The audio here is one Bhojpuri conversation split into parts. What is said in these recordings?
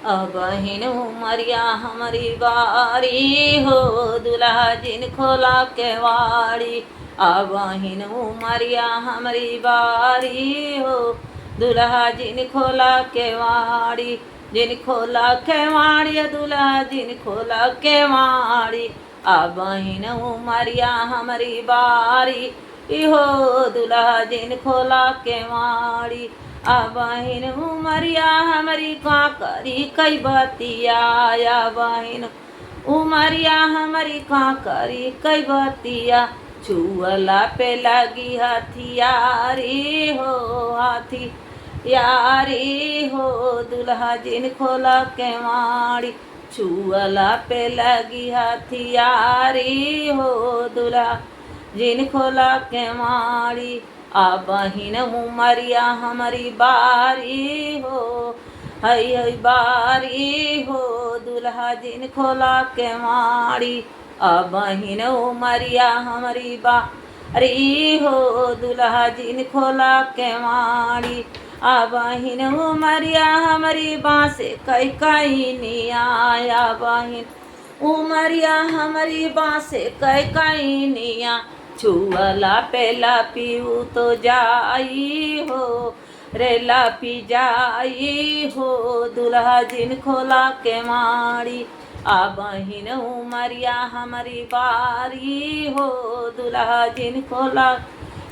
अब हिन उमरिया हमारी बारी हो, दुल्हा जिन खोला केवाड़ी। अब हिन उमरिया हमारी बारी हो, दुल्हा जिन खोला केवाड़ी। जिन खोला केवाड़ी दुल्हा जिन खोला केवाड़ी। अब हिन उमरिया हमारी बारी हो, दुल्हा जिन खोला केवाड़ी। अब हिन उमरिया हमारी का करी कई बतिया। बहिन उमरिया हमारी का करी कई बतिया। छुअला पे लगी हथियारी हो, हाथी यारी हो, दुल्हा जिन खोला केवाड़ी। छुअला पे लगी हथियारी हो, दुल्हा जिन खोला केवाड़ी। अब हिन उमरिया हमारी बारी हो, हई हई बारी हो, दुल्हा जिन खोला केवाड़ी। अब हिन उमरिया हमारी बारी हो, दुल्हा जिन खोला केवाड़ी। अब हिन उमरिया हमारी बाँसे कई कई निया। बहिन उमरिया हमारी बाँसे कई कई निया। छुअला पे लापी तो जाई हो, रे लापी जाई हो, दुल्हा जिन खोला केवाड़ी। अब हिन उमरिया हमारी बारी हो, दुल्हा जिन खोला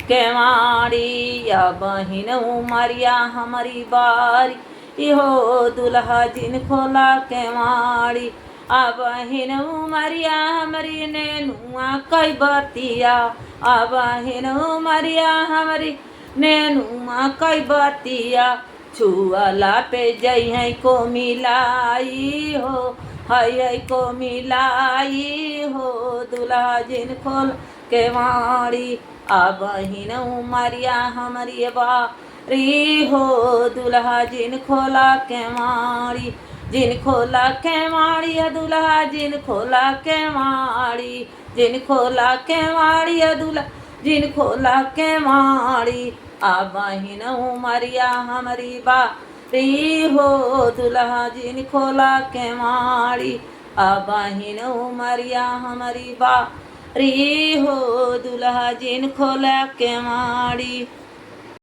केवाड़ी। अब हिन उमरिया हमारी बारी हो, दुल्हा जिन खोला केवाड़ी। अब हिन उमरिया हमारी नेनुआ कई बतिया। अब हिन उमरिया हमारी नेनुआ कई बतिया। छुअला पे जई को मिलाई हो, हई को मिलाई हो, दुल्हा जिन खोल केवाड़ी। अब हिन उमरिया हमारी बारी हो, दुल्हा जिन खोला केवाड़ी। जिन खोला केवाड़ी दुल्हा जिन खोला केवाड़ी। जिन खोला केवाड़ी दुल्हा जिन खोला केवाड़ी। अब हिन उमरिया हमारी बारी हो, दुल्हा जिन खोला केवाड़ी। अब हिन उमरिया हमारी बारी हो, दुल्हा जिन खोला केवाड़ी।